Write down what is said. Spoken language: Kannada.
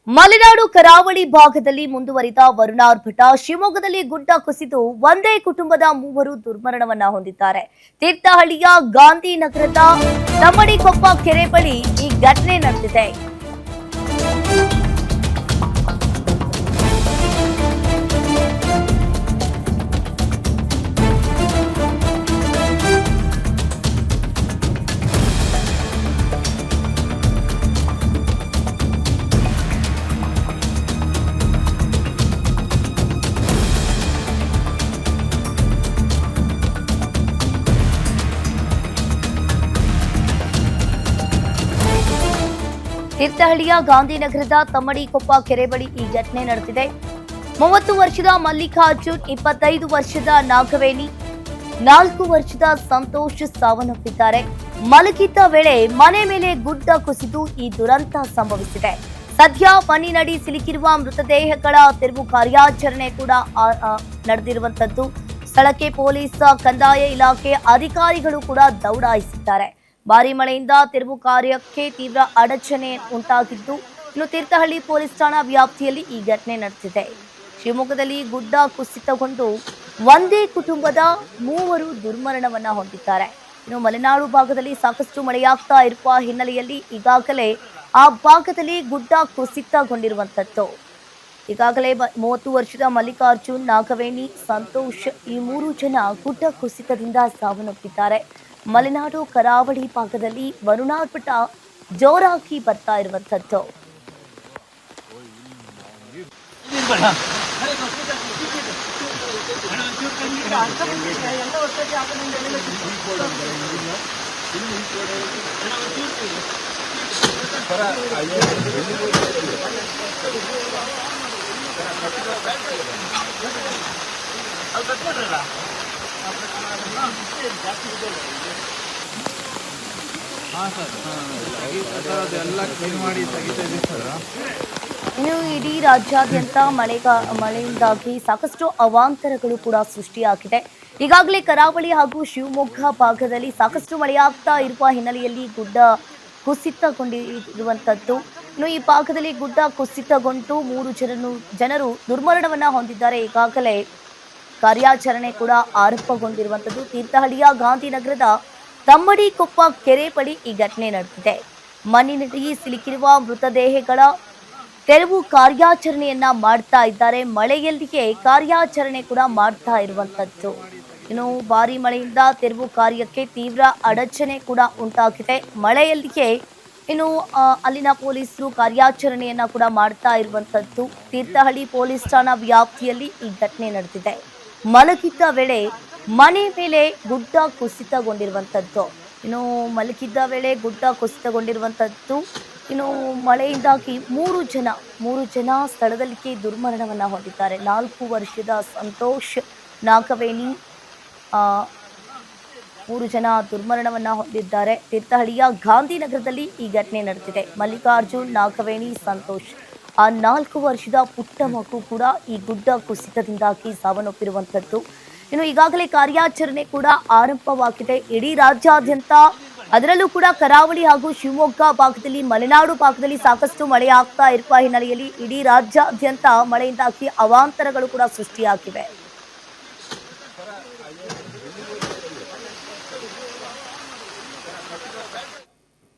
ಮಲೆನಾಡು ಕರಾವಳಿ ಭಾಗದಲ್ಲಿ ಮುಂದುವರಿದ ವರುಣಾರ್ಭಟ. ಶಿವಮೊಗ್ಗದಲ್ಲಿ ಗುಡ್ಡ ಕುಸಿದು ಒಂದೇ ಕುಟುಂಬದ ಮೂವರು ದುರ್ಮರಣವನ್ನ ಹೊಂದಿದ್ದಾರೆ. ತೀರ್ಥಹಳ್ಳಿಯ ಗಾಂಧಿನಗರದ ತಮ್ಮಡಿಕೊಪ್ಪ ಕೆರೆ ಬಳಿ ಈ ಘಟನೆ ನಡೆದಿದೆ. ತೀರ್ಥಹಳ್ಳಿಯ ಗಾಂಧಿನಗರದ ತಮ್ಮಡಿಕೊಪ್ಪ ಕೆರೆ ಬಳಿ ಈ ಘಟನೆ ನಡೆದಿದೆ. 30 ವರ್ಷದ ಮಲ್ಲಿಕಾರ್ಜುನ್, 25 ವರ್ಷದ ನಾಗವೇಣಿ, 4 ವರ್ಷದ ಸಂತೋಷ್ ಸಾವನ್ನಪ್ಪಿದ್ದಾರೆ. ಮಲಗಿದ್ದ ವೇಳೆ ಮನೆ ಮೇಲೆ ಗುಡ್ಡ ಕುಸಿದು ಈ ದುರಂತ ಸಂಭವಿಸಿದೆ. ಸದ್ಯ ಮಣ್ಣಿನಡಿ ಸಿಲುಕಿರುವ ಮೃತದೇಹಗಳ ತೆರವು ಕಾರ್ಯಾಚರಣೆ ಕೂಡ ನಡೆದಿರುವಂತದ್ದು. ಸ್ಥಳಕ್ಕೆ ಪೊಲೀಸ್, ಕಂದಾಯ ಇಲಾಖೆ ಅಧಿಕಾರಿಗಳು ಕೂಡ ದೌಡಾಯಿಸಿದ್ದಾರೆ. ಭಾರಿ ಮಳೆಯಿಂದ ತೆರವು ಕಾರ್ಯಕ್ಕೆ ತೀವ್ರ ಅಡಚಣೆ ಉಂಟಾಗಿದ್ದು, ಇನ್ನು ತೀರ್ಥಹಳ್ಳಿ ಪೊಲೀಸ್ ಠಾಣಾ ವ್ಯಾಪ್ತಿಯಲ್ಲಿ ಈ ಘಟನೆ ನಡೆದಿದೆ. ಶಿವಮೊಗ್ಗದಲ್ಲಿ ಗುಡ್ಡ ಕುಸಿತಗೊಂಡು ಒಂದೇ ಕುಟುಂಬದ ಮೂವರು ದುರ್ಮರಣವನ್ನ ಹೊಂದಿದ್ದಾರೆ. ಇನ್ನು ಮಲೆನಾಡು ಭಾಗದಲ್ಲಿ ಸಾಕಷ್ಟು ಮಳೆಯಾಗ್ತಾ ಇರುವ ಹಿನ್ನೆಲೆಯಲ್ಲಿ ಈಗಾಗಲೇ ಆ ಭಾಗದಲ್ಲಿ ಗುಡ್ಡ ಕುಸಿತಗೊಂಡಿರುವಂತದ್ದು. ಈಗಾಗಲೇ 30 ವರ್ಷದ ಮಲ್ಲಿಕಾರ್ಜುನ್, ನಾಗವೇಣಿ, ಸಂತೋಷ್ ಈ 3 ಜನ ಗುಡ್ಡ ಕುಸಿತದಿಂದ ಸಾವನ್ನಪ್ಪಿದ್ದಾರೆ. ಮಲೆನಾಡು ಕರಾವಳಿ ಭಾಗದಲ್ಲಿ ವರುಣಾರ್ಭಟ ಜೋರಾಗಿ ಬರ್ತಾ ಇರುವಂತದ್ದು. ಇನ್ನು ಇಡೀ ರಾಜ್ಯಾದ್ಯಂತ ಮಳೆಯಿಂದಾಗಿ ಸಾಕಷ್ಟು ಅವಾಂತರಗಳು ಕೂಡ ಸೃಷ್ಟಿಯಾಗಿದೆ. ಈಗಾಗಲೇ ಕರಾವಳಿ ಹಾಗೂ ಶಿವಮೊಗ್ಗ ಭಾಗದಲ್ಲಿ ಸಾಕಷ್ಟು ಮಳೆಯಾಗ್ತಾ ಇರುವ ಹಿನ್ನೆಲೆಯಲ್ಲಿ ಗುಡ್ಡ ಕುಸಿತಗೊಂಡಿರುವಂತದ್ದು. ಇನ್ನು ಈ ಭಾಗದಲ್ಲಿ ಗುಡ್ಡ ಕುಸಿತಗೊಂಡು 3 ಜನರು ದುರ್ಮರಣವನ್ನ ಹೊಂದಿದ್ದಾರೆ. ಈಗಾಗಲೇ ಕಾರ್ಯಾಚರಣೆ ಕೂಡ ಆರಂಭಗೊಂಡಿರುವಂತದ್ದು. ತೀರ್ಥಹಳ್ಳಿಯ ಗಾಂಧಿನಗರದ ತಮ್ಮಡಿಕೊಪ್ಪ ಕೆರೆ ಬಳಿ ಈ ಘಟನೆ ನಡೆದಿದೆ. ಮಣ್ಣಿನಡಿ ಸಿಲುಕಿರುವ ಮೃತದೇಹಗಳ ತೆರವು ಕಾರ್ಯಾಚರಣೆಯನ್ನ ಮಾಡ್ತಾ ಇದ್ದಾರೆ. ಮಳೆಯಲ್ಲಿಯೇ ಕಾರ್ಯಾಚರಣೆ ಕೂಡ ಮಾಡ್ತಾ ಇರುವಂತದ್ದು. ಇನ್ನು ಭಾರಿ ಮಳೆಯಿಂದ ತೆರವು ಕಾರ್ಯಕ್ಕೆ ತೀವ್ರ ಅಡಚಣೆ ಕೂಡ ಉಂಟಾಗಿದೆ. ಮಳೆಯಲ್ಲಿಯೇ ಇನ್ನು ಅಲ್ಲಿನ ಪೊಲೀಸರು ಕಾರ್ಯಾಚರಣೆಯನ್ನ ಕೂಡ ಮಾಡ್ತಾ ಇರುವಂತದ್ದು. ತೀರ್ಥಹಳ್ಳಿ ಪೊಲೀಸ್ ಠಾಣಾ ವ್ಯಾಪ್ತಿಯಲ್ಲಿ ಈ ಘಟನೆ ನಡೆದಿದೆ. ಮಲಗಿದ್ದ ವೇಳೆ ಮನೆ ಮೇಲೆ ಗುಡ್ಡ ಕುಸಿತಗೊಂಡಿರುವಂತದ್ದು. ಇನ್ನು ಮಲಗಿದ್ದ ವೇಳೆ ಗುಡ್ಡ ಕುಸಿತಗೊಂಡಿರುವಂತದ್ದು. ಇನ್ನು ಮಳೆಯಿಂದಾಗಿ 3 ಜನ ಸ್ಥಳದಲ್ಲಿಯೇ ದುರ್ಮರಣವನ್ನ ಹೊಂದಿದ್ದಾರೆ. 4 ವರ್ಷದ ಸಂತೋಷ್, ನಾಗವೇಣಿ 3 ಜನ ದುರ್ಮರಣವನ್ನ ಹೊಂದಿದ್ದಾರೆ. ತೀರ್ಥಹಳ್ಳಿಯ ಗಾಂಧಿನಗರದಲ್ಲಿ ಈ ಘಟನೆ ನಡೆದಿದೆ. ಮಲ್ಲಿಕಾರ್ಜುನ್, ನಾಗವೇಣಿ, ಸಂತೋಷ್ 4 ವರ್ಷದ ಪುಟ್ಟ ಮಗು ಕೂಡ ಈ ಗುಡ್ಡ ಕುಸಿತದಿಂದಾಗಿ ಸಾವನ್ನಪ್ಪಿರುವಂತದ್ದು. ಇನ್ನು ಈಗಾಗಲೇ ಕಾರ್ಯಾಚರಣೆ ಕೂಡ ಆರಂಭವಾಗಿದೆ. ಇಡೀ ರಾಜ್ಯಾದ್ಯಂತ, ಅದರಲ್ಲೂ ಕೂಡ ಕರಾವಳಿ ಹಾಗೂ ಶಿವಮೊಗ್ಗ ಭಾಗದಲ್ಲಿ, ಮಲೆನಾಡು ಭಾಗದಲ್ಲಿ ಸಾಕಷ್ಟು ಮಳೆ ಆಗ್ತಾ ಇರುವ ಹಿನ್ನೆಲೆಯಲ್ಲಿ ಇಡೀ ರಾಜ್ಯಾದ್ಯಂತ ಮಳೆಯಿಂದಾಗಿ ಅವಾಂತರಗಳು ಕೂಡ ಸೃಷ್ಟಿಯಾಗಿವೆ.